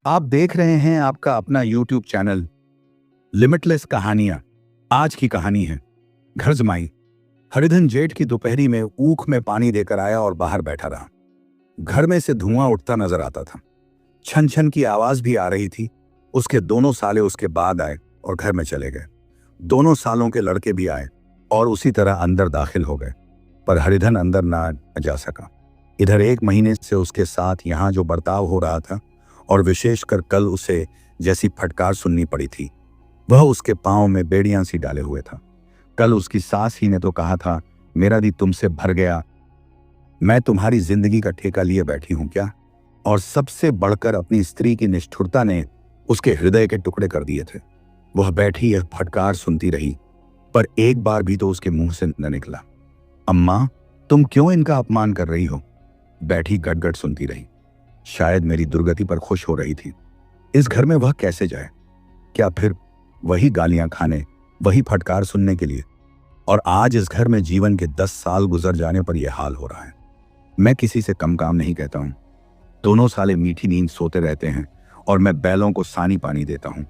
आप देख रहे हैं आपका अपना YouTube चैनल लिमिटलेस कहानियां। आज की कहानी है घर जमाई। हरिधन जेठ की दोपहरी में ऊख में पानी देकर आया और बाहर बैठा रहा। घर में से धुआं उठता नजर आता था। छन छन की आवाज भी आ रही थी। उसके दोनों साले उसके बाद आए और घर में चले गए। दोनों सालों के लड़के भी आए और उसी तरह अंदर दाखिल हो गए, पर हरिधन अंदर ना जा सका। इधर 1 महीने से उसके साथ यहाँ जो बर्ताव हो रहा था, और विशेषकर कल उसे जैसी फटकार सुननी पड़ी थी, वह उसके पांव में बेड़ियां सी डाले हुए था। कल उसकी सास ही ने तो कहा था, मेरा दी तुमसे भर गया, मैं तुम्हारी जिंदगी का ठेका लिए बैठी हूं क्या। और सबसे बढ़कर अपनी स्त्री की निष्ठुरता ने उसके हृदय के टुकड़े कर दिए थे। वह बैठी यह फटकार सुनती रही, पर एक बार भी तो उसके मुंह से न निकला, अम्मा तुम क्यों इनका अपमान कर रही हो। बैठी गटगट सुनती रही। शायद मेरी दुर्गति पर खुश हो रही थी। इस घर में वह कैसे जाए? क्या फिर वही गालियां खाने, वही फटकार सुनने के लिए? और आज इस घर में जीवन के 10 साल गुजर जाने पर यह हाल हो रहा है। मैं किसी से कम काम नहीं कहता हूं। दोनों साले मीठी नींद सोते रहते हैं और मैं बैलों को सानी पानी देता हूं,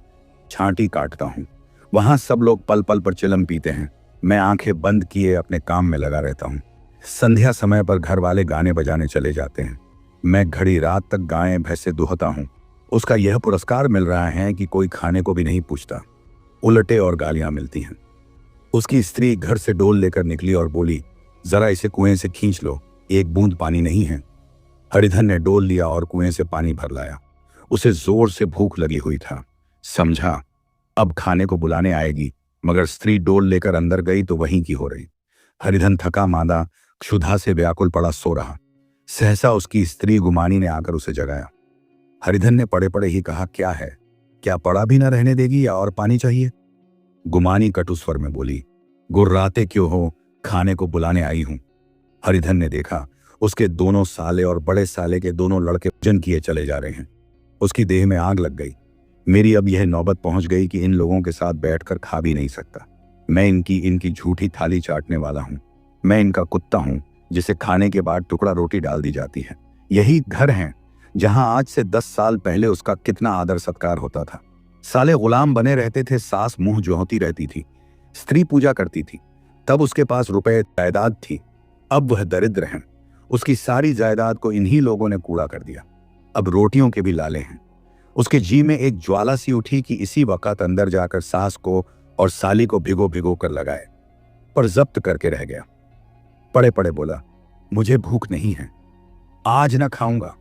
छांटी काटता हूं। वहां सब लोग पल पल पर चिलम पीते हैं। मैं आंखें बंद किए अपने काम में लगा रहता हूं। संध्या समय पर घर वाले गाने बजाने चले जाते हैं। मैं घड़ी रात तक गायें भैंसे दुहता हूं। उसका यह पुरस्कार मिल रहा है कि कोई खाने को भी नहीं पूछता। उलटे और गालियां मिलती हैं। उसकी स्त्री घर से डोल लेकर निकली और बोली, जरा इसे कुएं से खींच लो, एक बूंद पानी नहीं है। हरिधन ने डोल लिया और कुएं से पानी भर लाया। उसे जोर से भूख लगी हुई था। समझा अब खाने को बुलाने आएगी, मगर स्त्री डोल लेकर अंदर गई तो वहीं की हो रही। हरिधन थका मांदा क्षुधा से व्याकुल पड़ा सो रहा। सहसा उसकी स्त्री गुमानी ने आकर उसे जगाया। हरिधन ने पड़े पड़े ही कहा, क्या है, क्या पड़ा भी न रहने देगी या और पानी चाहिए? गुमानी कटु स्वर में बोली, गुर्राते क्यों हो, खाने को बुलाने आई हूं। हरिधन ने देखा उसके दोनों साले और बड़े साले के दोनों लड़के भोजन किए चले जा रहे हैं। उसकी देह में आग लग गई। मेरी अब यह नौबत पहुंच गई कि इन लोगों के साथ बैठकर खा भी नहीं सकता। मैं इनकी झूठी थाली चाटने वाला हूं। मैं इनका कुत्ता हूं जिसे खाने के बाद टुकड़ा रोटी डाल दी जाती है। यही घर है जहां आज से 10 साल पहले उसका कितना आदर सत्कार होता था। साले गुलाम बने रहते थे। सास मुंह जोहती रहती थी। स्त्री पूजा करती थी। तब उसके पास रुपए जायदाद थी। अब वह दरिद्र हैं। उसकी सारी जायदाद को इन्हीं लोगों ने कूड़ा कर दिया। अब रोटियों के भी लाले हैं। उसके जी में एक ज्वाला सी उठी कि इसी वक्त अंदर जाकर सास को और साली को भिगो भिगो कर लगाए, पर जब्त करके रह गया। पड़े पड़े बोला, मुझे भूख नहीं है, आज न खाऊंगा।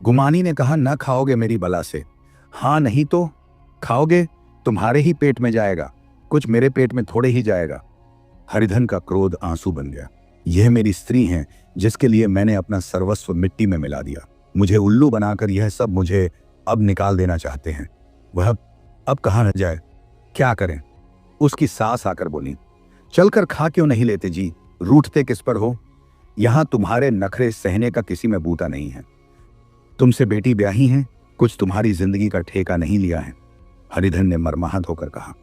गुमानी ने कहा, न खाओगे मेरी बला से। हाँ नहीं तो खाओगे, तुम्हारे ही पेट में जाएगा, कुछ मेरे पेट में थोड़े ही जाएगा। हरिधन का क्रोध आंसू बन गया। यह मेरी स्त्री है जिसके लिए मैंने अपना सर्वस्व मिट्टी में मिला दिया। मुझे उल्लू बनाकर यह सब मुझे अब निकाल देना चाहते हैं। वह अब कहाँ न जाए, क्या करें? उसकी सास आकर बोली, चलकर खा क्यों नहीं लेते जी, रूठते किस पर हो? यहां तुम्हारे नखरे सहने का किसी में बूता नहीं है। तुमसे बेटी ब्याही है, कुछ तुम्हारी जिंदगी का ठेका नहीं लिया है। हरिधन ने मर्माहत होकर कहा,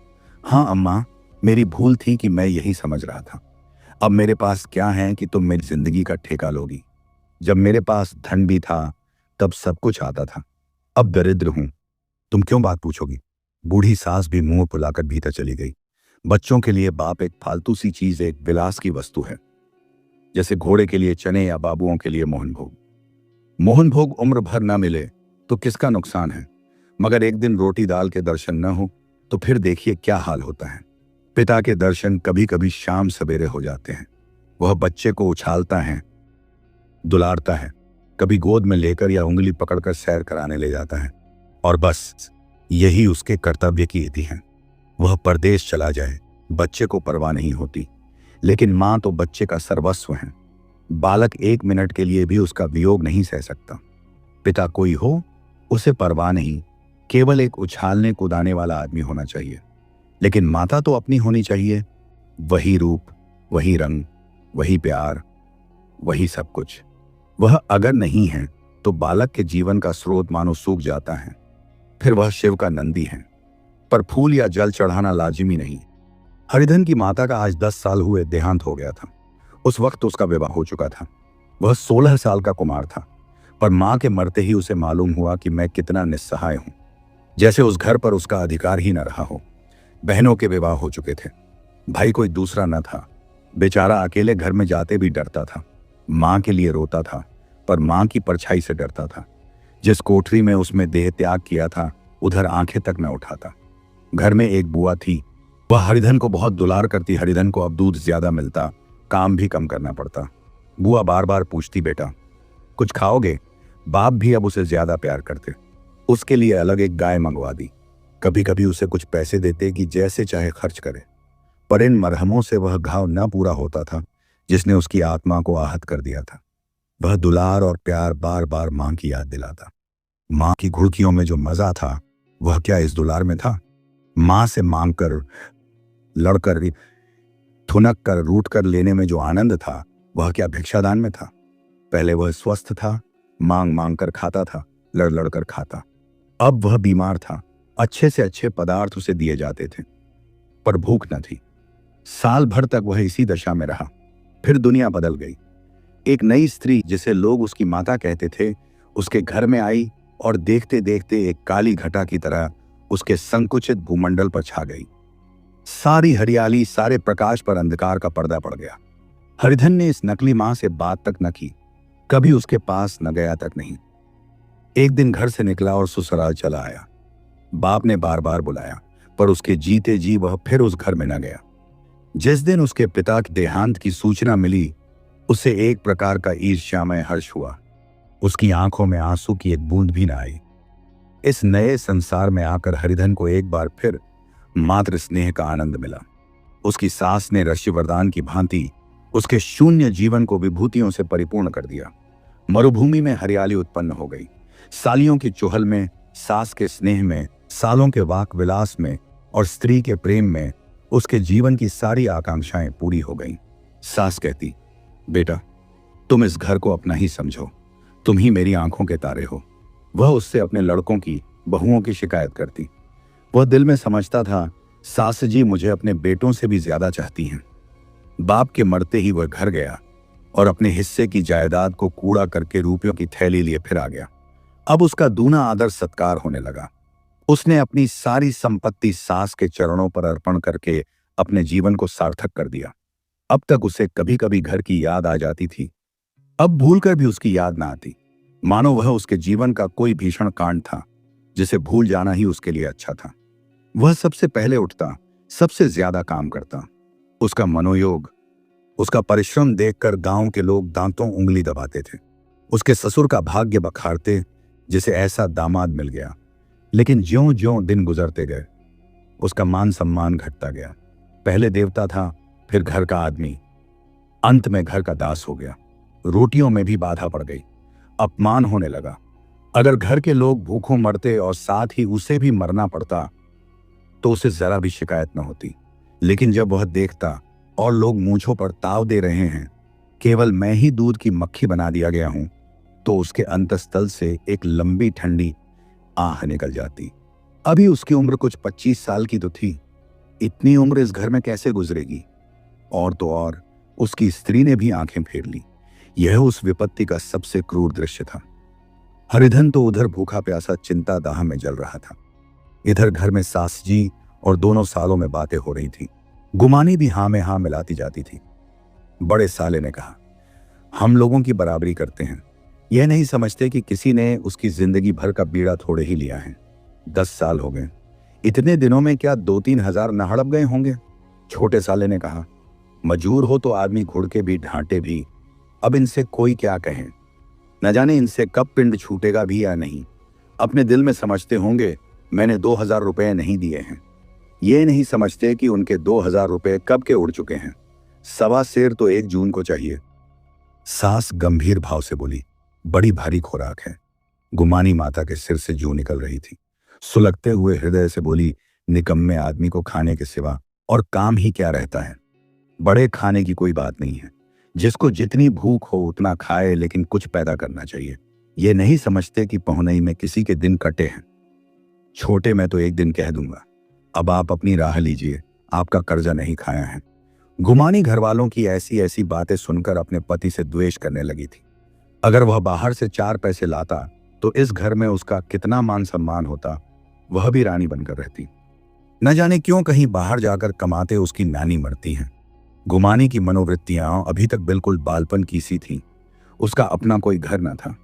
हाँ अम्मा, मेरी भूल थी कि मैं यही समझ रहा था। अब मेरे पास क्या है कि तुम मेरी जिंदगी का ठेका लोगी? जब मेरे पास धन भी था तब सब कुछ आता था। अब दरिद्र हूं, तुम क्यों बात पूछोगी? बूढ़ी सास भी मुंह फुलाकर भीतर चली गई। बच्चों के लिए बाप एक फालतू सी चीज, एक विलास की वस्तु है, जैसे घोड़े के लिए चने या बाबुओं के लिए मोहन भोग। मोहन भोग उम्र भर ना मिले तो किसका नुकसान है, मगर एक दिन रोटी दाल के दर्शन न हो तो फिर देखिए क्या हाल होता है। पिता के दर्शन कभी कभी शाम सवेरे हो जाते हैं। वह बच्चे को उछालता है, दुलारता है, कभी गोद में लेकर या उंगली पकड़कर सैर कराने ले जाता है, और बस यही उसके कर्तव्य की विधि है। वह परदेश चला जाए, बच्चे को परवाह नहीं होती, लेकिन मां तो बच्चे का सर्वस्व है। बालक 1 मिनट के लिए भी उसका वियोग नहीं सह सकता। पिता कोई हो, उसे परवाह नहीं, केवल एक उछालने कूदाने वाला आदमी होना चाहिए। लेकिन माता तो अपनी होनी चाहिए, वही रूप, वही रंग, वही प्यार, वही सब कुछ। वह अगर नहीं है तो बालक के जीवन का स्रोत मानो सूख जाता है। फिर वह शिव का नंदी है, पर फूल या जल चढ़ाना लाजिमी नहीं। हरिधन की माता का आज 10 साल हुए देहांत हो गया था। उस वक्त उसका विवाह हो चुका था। वह 16 साल का कुमार था। पर मां के मरते ही उसे मालूम हुआ कि मैं कितना निस्सहाय हूं, जैसे उस घर पर उसका अधिकार ही न रहा हो। बहनों के विवाह हो चुके थे, भाई कोई दूसरा न था। बेचारा अकेले घर में जाते भी डरता था। मां के लिए रोता था, पर मां की परछाई से डरता था। जिस कोठरी में उसमें देह त्याग किया था, उधर आंखें तक न उठाता। घर में एक बुआ थी, वह हरिधन को बहुत दुलार करती। हरिधन को अब दूध ज्यादा मिलता, काम भी कम करना पड़ता। बुआ बार बार पूछती, बेटा कुछ खाओगे? बाप भी अब उसे ज्यादा प्यार करते। उसके लिए अलग एक गाय मंगवा दी। कभी कभी उसे कुछ पैसे देते कि जैसे चाहे खर्च करे, पर इन मरहमों से वह घाव न पूरा होता था जिसने उसकी आत्मा को आहत कर दिया था। वह दुलार और प्यार बार बार मां की याद दिलाता। मां की घुड़कियों में जो मजा था, वह क्या इस दुलार में था? मां से मांग कर, लड़कर, थुनक कर, रूट कर लेने में जो आनंद था, वह क्या भिक्षादान में था? पहले वह स्वस्थ था, मांग मांग कर खाता था, लड़ लड़ कर खाता। अब वह बीमार था, अच्छे से अच्छे पदार्थ उसे दिए जाते थे, पर भूख न थी। साल भर तक वह इसी दशा में रहा। फिर दुनिया बदल गई। एक नई स्त्री, जिसे लोग उसकी माता कहते थे, उसके घर में आई और देखते देखते एक काली घटा की तरह उसके संकुचित भूमंडल पर छा गई। सारी हरियाली, सारे प्रकाश पर अंधकार का पर्दा पड़ गया। हरिधन ने इस नकली मां से बात तक न की, कभी उसके पास न गया तक नहीं। एक दिन घर से निकला और ससुराल चला आया। बाप ने बार बार बुलाया, पर उसके जीते जी वह फिर उस घर में न गया। जिस दिन उसके पिता के देहांत की सूचना मिली, उसे एक प्रकार का ईर्ष्यामय हर्ष हुआ। उसकी आंखों में आंसू की एक बूंद भी न आई। इस नए संसार में आकर हरिधन को एक बार फिर मातृ स्नेह का आनंद मिला। उसकी सास ने ऋषि वरदान की भांति उसके शून्य जीवन को विभूतियों से परिपूर्ण कर दिया। मरुभूमि में हरियाली उत्पन्न हो गई। सालियों की चुहल में, सास के स्नेह में, सालों के वाक विलास में और स्त्री के प्रेम में उसके जीवन की सारी आकांक्षाएं पूरी हो गईं। सास कहती, बेटा तुम इस घर को अपना ही समझो, तुम ही मेरी आंखों के तारे हो। वह उससे अपने लड़कों की, बहुओं की शिकायत करती। वह दिल में समझता था, सास जी मुझे अपने बेटों से भी ज्यादा चाहती हैं। बाप के मरते ही वह घर गया और अपने हिस्से की जायदाद को कूड़ा करके रुपयों की थैली लिए फिर आ गया। अब उसका दूना आदर सत्कार होने लगा। उसने अपनी सारी संपत्ति सास के चरणों पर अर्पण करके अपने जीवन को सार्थक कर दिया। अब तक उसे कभी कभी घर की याद आ जाती थी, अब भूलकर भी उसकी याद ना आती, मानो वह उसके जीवन का कोई भीषण कांड था जिसे भूल जाना ही उसके लिए अच्छा था। वह सबसे पहले उठता, सबसे ज्यादा काम करता। उसका मनोयोग, उसका परिश्रम देखकर गांव के लोग दांतों उंगली दबाते थे। उसके ससुर का भाग्य बखारते, जिसे ऐसा दामाद मिल गया। लेकिन ज्यों ज्यों दिन गुजरते गए, उसका मान सम्मान घटता गया। पहले देवता था, फिर घर का आदमी, अंत में घर का दास हो गया। रोटियों में भी बाधा पड़ गई, अपमान होने लगा। अगर घर के लोग भूखों मरते और साथ ही उसे भी मरना पड़ता, तो उसे जरा भी शिकायत न होती। लेकिन जब वह देखता और लोग मूंछों पर ताव दे रहे हैं, केवल मैं ही दूध की मक्खी बना दिया गया हूं, तो उसके अंतस्तल से एक लंबी ठंडी आह निकल जाती। अभी उसकी उम्र कुछ 25 साल की तो थी। इतनी उम्र इस घर में कैसे गुजरेगी? और तो और उसकी स्त्री ने भी आंखें फेर ली। यह उस विपत्ति का सबसे क्रूर दृश्य था। हरिधन तो उधर भूखा प्यासा चिंता दाह में जल रहा था, इधर घर में सास जी और दोनों सालों में बातें हो रही थी। गुमानी भी हाँ में हाँ मिलाती जाती थी। बड़े साले ने कहा, हम लोगों की बराबरी करते हैं, यह नहीं समझते कि किसी ने उसकी जिंदगी भर का बीड़ा थोड़े ही लिया है। 10 साल हो गए, इतने दिनों में क्या 2-3 हजार न हड़प गए होंगे? छोटे साले ने कहा, मजूर हो तो आदमी घुड़के भी ढांटे भी, अब इनसे कोई क्या कहे, न जाने इनसे कब पिंड छूटेगा भी या नहीं। अपने दिल में समझते होंगे मैंने 2000 रुपए नहीं दिए हैं। ये नहीं समझते कि उनके 2000 रुपए कब के उड़ चुके हैं। 1.25 सेर तो 1 जून को चाहिए। सास गंभीर भाव से बोली, बड़ी भारी खुराक है। गुमानी माता के सिर से जूं निकल रही थी। सुलगते हुए हृदय से बोली, निकम्मे आदमी को खाने के सिवा और काम ही क्या रहता है। बड़े खाने की कोई बात नहीं है, जिसको जितनी भूख हो उतना खाए, लेकिन कुछ पैदा करना चाहिए। ये नहीं समझते कि पहुनई में किसी के दिन कटे हैं। छोटे मैं तो एक दिन कह दूंगा, अब आप अपनी राह लीजिए, आपका कर्जा नहीं खाया है। गुमानी घरवालों की ऐसी ऐसी बातें सुनकर अपने पति से द्वेष करने लगी थी। अगर वह बाहर से 4 पैसे लाता तो इस घर में उसका कितना मान सम्मान होता, वह भी रानी बनकर रहती। न जाने क्यों कहीं बाहर जाकर कमाते उसकी नानी मरती हैं। गुमानी की मनोवृत्तियां अभी तक बिल्कुल बालपन की सी थीं। उसका अपना कोई घर न था।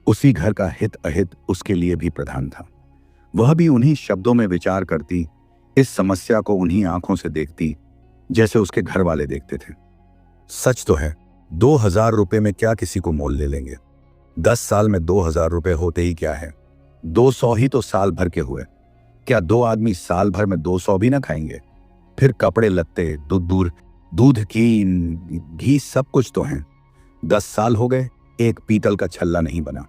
उसी घर का हित अहित उसके लिए भी प्रधान था। वह भी उन्हीं शब्दों में विचार करती, इस समस्या को उन्हीं आंखों से देखती जैसे उसके घर वाले देखते थे। सच तो है, 2000 रुपए में क्या किसी को मोल ले लेंगे। 10 साल में 2000 रुपए होते ही क्या है, 200 ही तो साल भर के हुए। क्या 2 आदमी साल भर में 200 भी ना खाएंगे? फिर कपड़े लत्ते, दूध घी सब कुछ तो हैं। 10 साल हो गए, एक पीतल का छल्ला नहीं बना।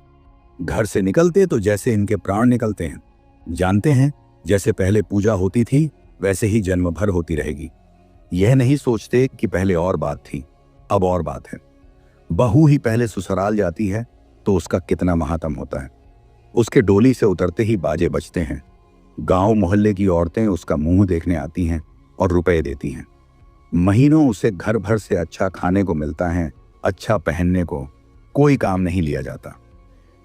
घर से निकलते तो जैसे इनके प्राण निकलते हैं। जानते हैं, जैसे पहले पूजा होती थी वैसे ही जन्म भर होती रहेगी। यह नहीं सोचते कि पहले और बात थी, अब और बात है। बहू ही पहले ससुराल जाती है तो उसका कितना महात्म होता है। उसके डोली से उतरते ही बाजे बजते हैं। गांव मोहल्ले की औरतें उसका मुंह देखने आती हैं और रुपए देती हैं। महीनों उसे घर भर से अच्छा खाने को मिलता है, अच्छा पहनने को। कोई काम नहीं लिया जाता।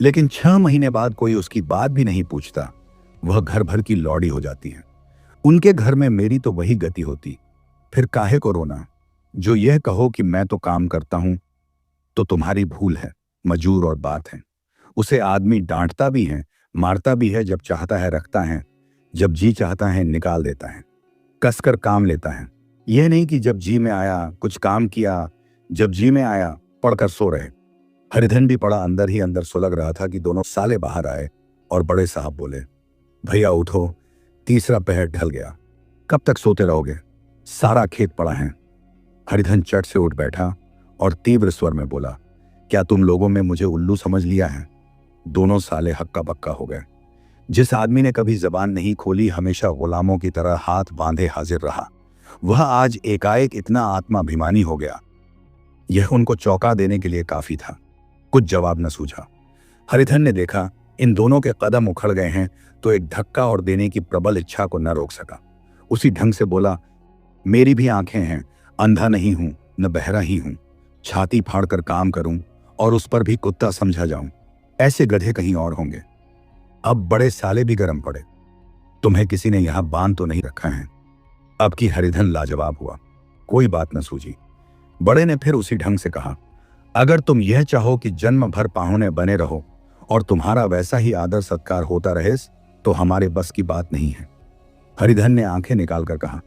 लेकिन 6 महीने बाद कोई उसकी बात भी नहीं पूछता। वह घर भर की लौड़ी हो जाती है। उनके घर में मेरी तो वही गति होती। फिर काहे को रोना? जो यह कहो कि मैं तो काम करता हूं तो तुम्हारी भूल है, मजूर और बात है। उसे आदमी डांटता भी है, मारता भी है, जब चाहता है रखता है, जब जी चाहता है निकाल देता है, कसकर काम लेता है। यह नहीं कि जब जी में आया कुछ काम किया, जब जी में आया पढ़कर सो रहे। हरिधन भी पड़ा अंदर ही अंदर सुलग रहा था कि दोनों साले बाहर आए और बड़े साहब बोले, भैया उठो, तीसरा पहर ढल गया, कब तक सोते रहोगे? सारा खेत पड़ा है। हरिधन चट से उठ बैठा और तीव्र स्वर में बोला, क्या तुम लोगों में मुझे उल्लू समझ लिया है? दोनों साले हक्का बक्का हो गए। जिस आदमी ने कभी जबान नहीं खोली, हमेशा गुलामों की तरह हाथ बांधे हाजिर रहा, वह आज एकाएक इतना आत्माभिमानी हो गया। यह उनको चौंका देने के लिए काफी था। कुछ जवाब न सूझा। हरिधन ने देखा इन दोनों के कदम उखड़ गए हैं तो एक धक्का और देने की प्रबल इच्छा को न रोक सका। उसी ढंग से बोला, मेरी भी आंखें हैं, अंधा नहीं हूं न बहरा ही हूं। छाती फाड़कर काम करूं और उस पर भी कुत्ता समझा जाऊं। ऐसे गधे कहीं और होंगे। अब बड़े साले भी गर्म पड़े। तुम्हें किसी ने यहां बांध तो नहीं रखा है? अब की हरिधन लाजवाब हुआ। कोई बात न सूझी। बड़े ने फिर उसी ढंग से कहा, अगर तुम यह चाहो कि जन्म भर पाहुने बने रहो और तुम्हारा वैसा ही आदर सत्कार होता रहे तो हमारे बस की बात नहीं है। हरिधन ने आंखें निकालकर कहा,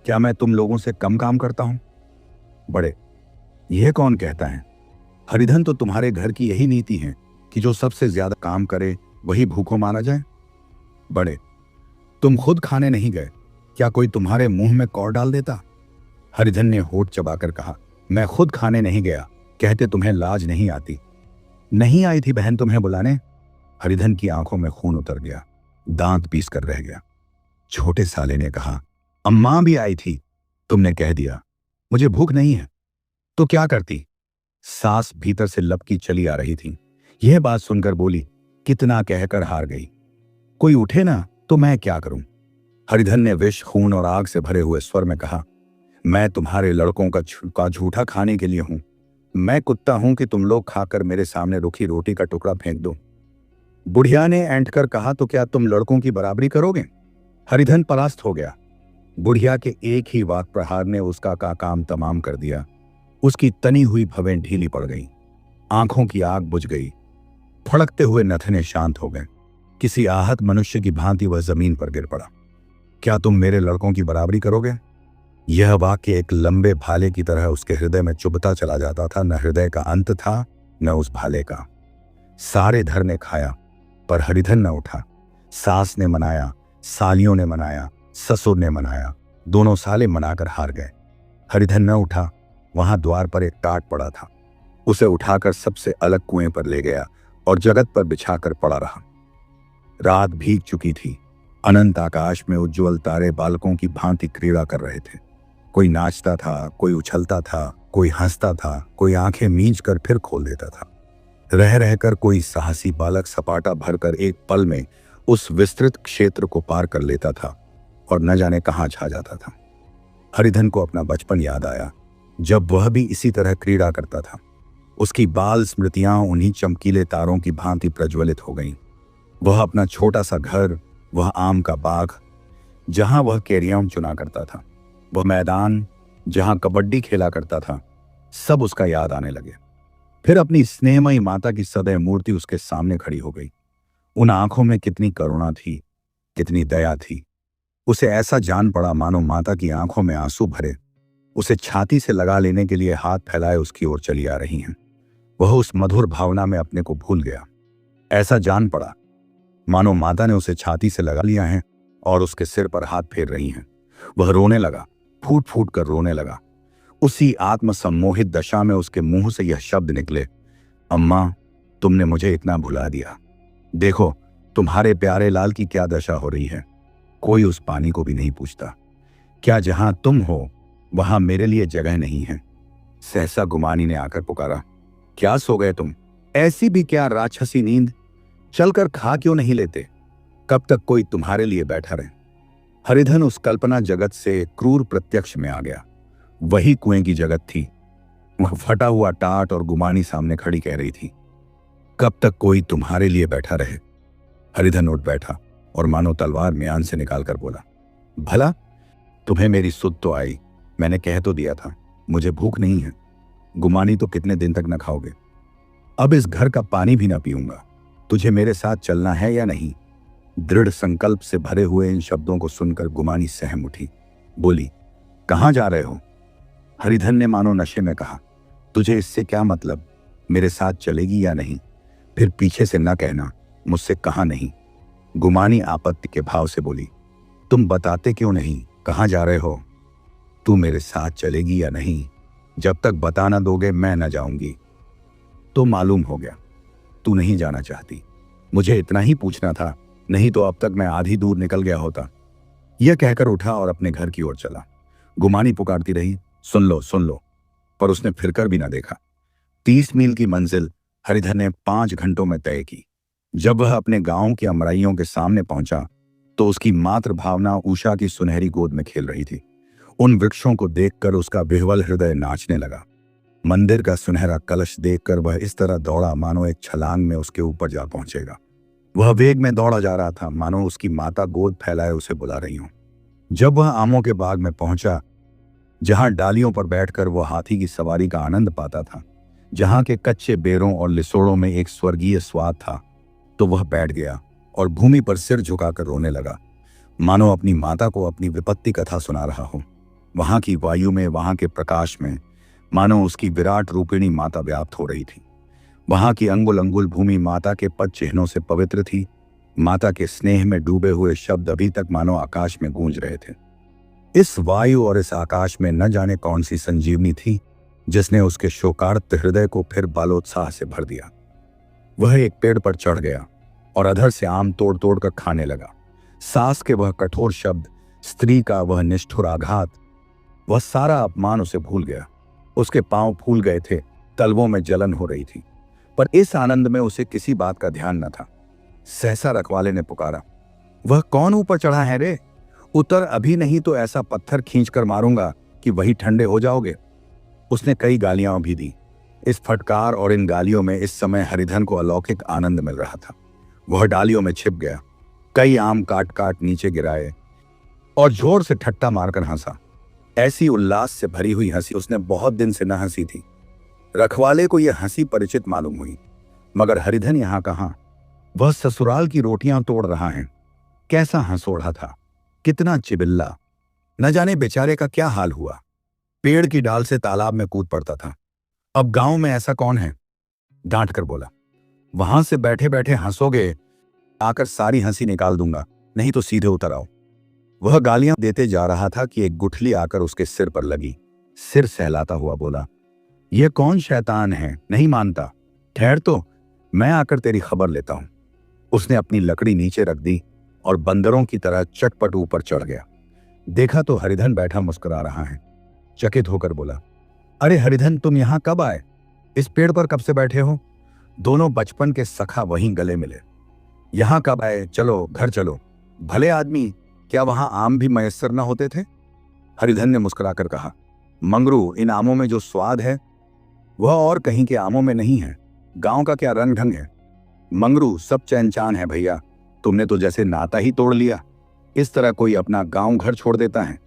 क्या मैं तुम लोगों से कम काम करता हूं? बड़े, यह कौन कहता है? हरिधन, तो तुम्हारे घर की यही नीति है कि जो सबसे ज्यादा काम करे वही भूखों माना जाए। बड़े, तुम खुद खाने नहीं गए, क्या कोई तुम्हारे मुंह में कौर डाल देता? हरिधन ने होठ चबाकर कहा, मैं खुद खाने नहीं गया, कहते तुम्हें लाज नहीं आती। नहीं आई थी बहन तुम्हें बुलाने? हरिधन की आंखों में खून उतर गया, दांत पीस कर रह गया। छोटे साले ने कहा, अम्मा भी आई थी, तुमने कह दिया मुझे भूख नहीं है, तो क्या करती? सास भीतर से लपकी चली आ रही थी। यह बात सुनकर बोली, कितना कहकर हार गई। कोई उठे ना तो मैं क्या करूं? हरिधन ने विष, खून और आग से भरे हुए स्वर में कहा, मैं तुम्हारे लड़कों का झूठा खाने के लिए हूं। मैं कुत्ता हूं कि तुम लोग खाकर मेरे सामने रुखी रोटी का टुकड़ा फेंक दो? बुढ़िया ने ऐंठ कर कहा, तो क्या तुम लड़कों की बराबरी करोगे? हरिधन परास्त हो गया। बुढ़िया के एक ही वाक प्रहार ने उसका काम तमाम कर दिया। उसकी तनी हुई भवें ढीली पड़ गई, आंखों की आग बुझ गई, फड़कते हुए नथने शांत हो गए। किसी आहत मनुष्य की भांति वह जमीन पर गिर पड़ा। क्या तुम मेरे लड़कों की बराबरी करोगे? यह वाक्य एक लंबे भाले की तरह उसके हृदय में चुभता चला जाता था। न हृदय का अंत था न उस भाले का। सारे धर ने खाया पर हरिधन न उठा। सास ने मनाया, सालियों ने मनाया, ससुर ने मनाया, दोनों साले मनाकर हार गए। हरिधन न उठा। वहां द्वार पर एक टाट पड़ा था। उसे उठाकर सबसे अलग कुएं पर ले गया और जगत पर बिछाकर पड़ा रहा। रात भीग चुकी थी। अनंत आकाश में उज्जवल तारे बालकों की भांति क्रीड़ा कर रहे थे। कोई नाचता था, कोई उछलता था, कोई हंसता था, कोई आंखें मींच कर फिर खोल देता था। रह रहकर कोई साहसी बालक सपाटा भरकर एक पल में उस विस्तृत क्षेत्र को पार कर लेता था और न जाने कहां छा जाता था। हरिधन को अपना बचपन याद आया, जब वह भी इसी तरह क्रीड़ा करता था। उसकी बाल स्मृतियां उन्हीं चमकीले तारों की भांति प्रज्वलित हो गईं। वह अपना छोटा सा घर, वह आम का बाग जहां वह कैरियम चुना करता था, वह मैदान जहां कबड्डी खेला करता था, सब उसका याद आने लगे। फिर अपनी स्नेहमयी माता की सदैव मूर्ति उसके सामने खड़ी हो गई। उन आंखों में कितनी करुणा थी, कितनी दया थी। उसे ऐसा जान पड़ा मानो माता की आंखों में आंसू भरे उसे छाती से लगा लेने के लिए हाथ फैलाए उसकी ओर चली आ रही हैं। वह उस मधुर भावना में अपने को भूल गया। ऐसा जान पड़ा मानो माता ने उसे छाती से लगा लिया है और उसके सिर पर हाथ फेर रही हैं। वह रोने लगा, फूट फूट कर रोने लगा। उसी आत्मसम्मोहित दशा में उसके मुंह से यह शब्द निकले, अम्मा, तुमने मुझे इतना भुला दिया। देखो तुम्हारे प्यारे लाल की क्या दशा हो रही है। कोई उस पानी को भी नहीं पूछता। क्या जहां तुम हो वहां मेरे लिए जगह नहीं है। सहसा गुमानी ने आकर पुकारा, क्या सो गए तुम? ऐसी भी क्या राक्षसी नींद? चलकर खा क्यों नहीं लेते? कब तक कोई तुम्हारे लिए बैठा रहे? हरिधन उस कल्पना जगत से क्रूर प्रत्यक्ष में आ गया। वही कुएं की जगत थी। वह फटा हुआ टाट और गुमानी सामने खड़ी कह रही थी, कब तक कोई तुम्हारे लिए बैठा रहे? हरिधन उठ बैठा और मानो तलवार म्यान से निकालकर बोला, भला तुम्हें मेरी सुध तो आई। मैंने कह तो दिया था मुझे भूख नहीं है। गुमानी तो कितने दिन तक न खाओगे? अब इस घर का पानी भी ना पीऊंगा। तुझे मेरे साथ चलना है या नहीं? दृढ़ संकल्प से भरे हुए इन शब्दों को सुनकर गुमानी सहम उठी। बोली, कहां जा रहे हो? हरिधन ने मानो नशे में कहा, तुझे इससे क्या मतलब? मेरे साथ चलेगी या नहीं? फिर पीछे से न कहना मुझसे कहा नहीं। गुमानी आपत्ति के भाव से बोली, तुम बताते क्यों नहीं कहां जा रहे हो? तू मेरे साथ चलेगी या नहीं? जब तक बता ना दोगे मैं न जाऊंगी। तो मालूम हो गया तू नहीं जाना चाहती। मुझे इतना ही पूछना था, नहीं तो अब तक मैं आधी दूर निकल गया होता। यह कहकर उठा और अपने घर की ओर चला। गुमानी पुकारती रही, सुन लो सुन लो, पर उसने फिरकर भी ना देखा। 30 मील की मंजिल हरिधर ने 5 घंटों में तय की। जब वह अपने गांव के अमराइयों के सामने पहुंचा तो उसकी मातृ भावना उषा की सुनहरी गोद में खेल रही थी। उन वृक्षों को देखकर उसका विह्वल हृदय नाचने लगा। मंदिर का सुनहरा कलश देखकर वह इस तरह दौड़ा मानो एक छलांग में उसके ऊपर जा पहुंचेगा। वह वेग में दौड़ा जा रहा था मानो उसकी माता गोद फैलाए उसे बुला रही हो। जब वह आमों के बाग में पहुंचा, जहां डालियों पर बैठकर वह हाथी की सवारी का आनंद पाता था, जहां के कच्चे बेरों और लिसोड़ों में एक स्वर्गीय स्वाद था, तो वह बैठ गया और भूमि पर सिर झुकाकर रोने लगा, मानो अपनी माता को अपनी विपत्ति कथा सुना रहा हो। वहां की वायु में, वहां के प्रकाश में मानो उसकी विराट रूपिणी माता व्याप्त हो रही थी। वहां की अंगुल अंगुल भूमि माता के पद चिन्हों से पवित्र थी। माता के स्नेह में डूबे हुए शब्द अभी तक मानो आकाश में गूंज रहे थे। इस वायु और इस आकाश में न जाने कौन सी संजीवनी थी जिसने उसके शोकार्त हृदय को फिर बालोत्साह से भर दिया। वह एक पेड़ पर चढ़ गया और अधर से आम तोड़ तोड़ कर खाने लगा। सास के वह कठोर शब्द, स्त्री का वह निष्ठुर आघात, वह सारा अपमान उसे भूल गया। उसके पांव फूल गए थे, तलवों में जलन हो रही थी, पर इस आनंद में उसे किसी बात का ध्यान न था। सहसा रखवाले ने पुकारा, वह कौन ऊपर चढ़ा है रे? उतर अभी, नहीं तो ऐसा पत्थर खींचकर मारूंगा कि वही ठंडे हो जाओगे। उसने कई गालियां भी दी। इस फटकार और इन गालियों में इस समय हरिधन को अलौकिक आनंद मिल रहा था। वह डालियों में छिप गया, कई आम काट काट नीचे गिराए और जोर से ठट्टा मारकर हंसा। ऐसी उल्लास से भरी हुई हंसी उसने बहुत दिन से न हंसी थी। रखवाले को यह हंसी परिचित मालूम हुई, मगर हरिधन यहां कहां? वह ससुराल की रोटियां तोड़ रहा है। कैसा हंसोड़ा था, कितना चिबिल्ला! न जाने बेचारे का क्या हाल हुआ। पेड़ की डाल से तालाब में कूद पड़ता था। अब गांव में ऐसा कौन है? डांट कर बोला, वहां से बैठे बैठे हंसोगे, आकर सारी हंसी निकाल दूंगा, नहीं तो सीधे उतर आओ। वह गालियां देते जा रहा था कि एक गुठली आकर उसके सिर पर लगी। सिर सहलाता हुआ बोला, यह कौन शैतान है? नहीं मानता? ठहर तो, मैं आकर तेरी खबर लेता हूं। उसने अपनी लकड़ी नीचे रख दी और बंदरों की तरह चटपट ऊपर चढ़ गया। देखा तो हरिधन बैठा मुस्कुरा रहा है। चकित होकर बोला, अरे हरिधन, तुम यहां कब आए? इस पेड़ पर कब से बैठे हो? दोनों बचपन के सखा वहीं गले मिले। यहां कब आए? चलो घर चलो। भले आदमी, क्या वहां आम भी मयस्सर न होते थे? हरिधन ने मुस्कुराकर कहा, मंगरू, इन आमों में जो स्वाद है वह और कहीं के आमों में नहीं है। गांव का क्या रंग ढंग है। मंगरू, सब चैन चान है भैया। तुमने तो जैसे नाता ही तोड़ लिया। इस तरह कोई अपना गांव घर छोड़ देता है?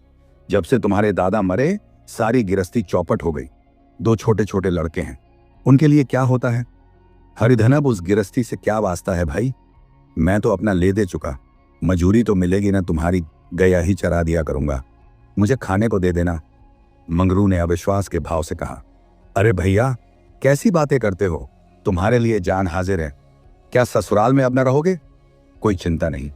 जब से तुम्हारे दादा मरे सारी गिरस्ती चौपट हो गई। 2 छोटे छोटे लड़के हैं, उनके लिए क्या होता है? हरिधन, अब उस गिरस्ती से क्या वास्ता है भाई? मैं तो अपना ले दे चुका। मजूरी तो मिलेगी ना, तुम्हारी गया ही चरा दिया करूंगा। मुझे खाने को दे देना। मंगरू ने अविश्वास के भाव से कहा। अरे भैया, कैसी बातें करते हो? तुम्हारे लिए जान हाजिर है। क्या ससुराल में अब न रहोगे? कोई चिंता नहीं,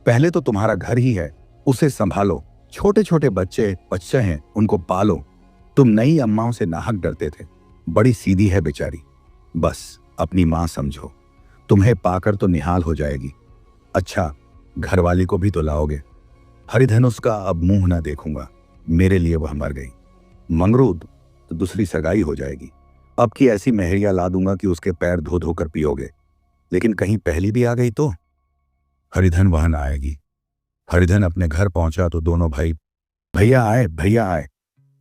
पहले तो तुम्हारा घर ही है, उसे संभालो। छोटे छोटे बच्चे हैं, उनको पालो। तुम नई अम्माओं से नाहक डरते थे। बड़ी सीधी है बेचारी, बस अपनी मां समझो। तुम्हें पाकर तो निहाल हो जाएगी। अच्छा, घरवाली को भी तो लाओगे। हरिधनुष का अब मुंह ना देखूंगा। मेरे लिए वह मर गई। मंगरू, तो दूसरी सगाई हो जाएगी। अब की ऐसी मेहरिया ला दूंगा कि उसके पैर धो धो कर पियोगे। लेकिन कहीं पहली भी आ गई तो? हरिधन वहां न आएगी। हरिधन अपने घर पहुंचा तो दोनों भाई भैया आए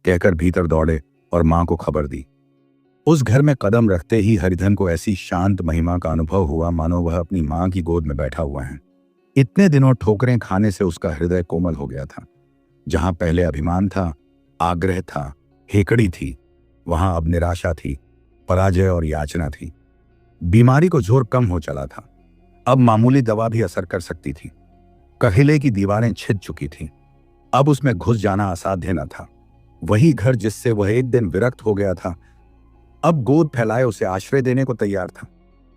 कहकर भीतर दौड़े और मां को खबर दी। उस घर में कदम रखते ही हरिधन को ऐसी शांत महिमा का अनुभव हुआ मानो वह अपनी मां की गोद में बैठा हुआ है। इतने दिनों ठोकरें खाने से उसका हृदय कोमल हो गया था। जहां पहले अभिमान था, आग्रह था, हेकड़ी थी, वहां अब निराशा थी, पराजय और याचना थी। बीमारी को जोर कम हो चला था। अब मामूली दवा भी असर कर सकती थी। कहिले की दीवारें छिद चुकी थीं। अब उसमें घुस जाना असाध्य न था। वही घर जिससे वह एक दिन विरक्त हो गया था, अब गोद फैलाए उसे आश्रय देने को तैयार था।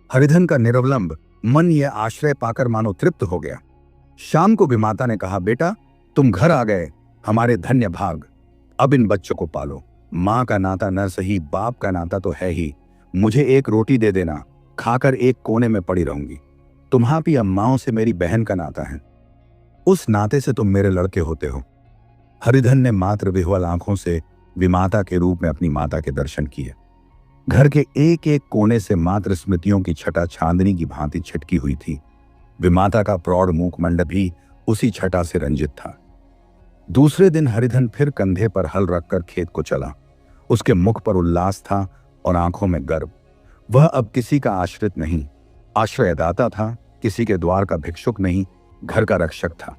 हरिधन का निरवलंब मन यह आश्रय पाकर मानो तृप्त हो गया। शाम को विमाता ने कहा, बेटा तुम घर आ गए, हमारे धन्य भाग। अब इन बच्चों को पालो। मां का नाता न सही, बाप का नाता तो है ही। मुझे एक रोटी दे देना, खाकर एक कोने में पड़ी रहूंगी। तुम्हारी अम्माओं से मेरी बहन का नाता है, उस नाते से तुम मेरे लड़के होते हो। हरिधन ने मात्र विह्वल आंखों से विमाता के रूप में अपनी माता के दर्शन किए। घर के एक एक कोने से मात्र स्मृतियों की छटा चांदनी की भांति छिटकी हुई थी। विमाता का प्रौढ़ मुखमंडप भी उसी छटा से रंजित था। दूसरे दिन हरिधन फिर कंधे पर हल रखकर खेत को चला। उसके मुख पर उल्लास था और आंखों में गर्व। वह अब किसी का आश्रित नहीं, आश्रयदाता था। किसी के द्वार का भिक्षुक नहीं, घर का रक्षक था।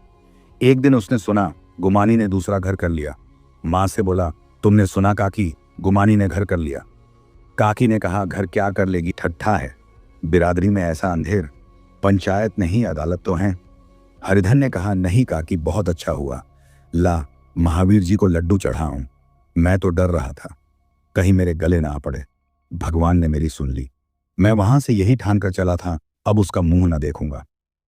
एक दिन उसने सुना गुमानी ने दूसरा घर कर लिया। मां से बोला, तुमने सुना काकी, गुमानी ने घर कर लिया। काकी ने कहा, घर क्या कर लेगी, ठट्ठा है। बिरादरी में ऐसा अंधेर, पंचायत नहीं अदालत तो है। हरिधन ने कहा, नहीं काकी, बहुत अच्छा हुआ। ला महावीर जी को लड्डू चढ़ाऊं। मैं तो डर रहा था कहीं मेरे गले ना पड़े। भगवान ने मेरी सुन ली। मैं वहां से यही ठान कर चला था, अब उसका मुंह न देखूंगा।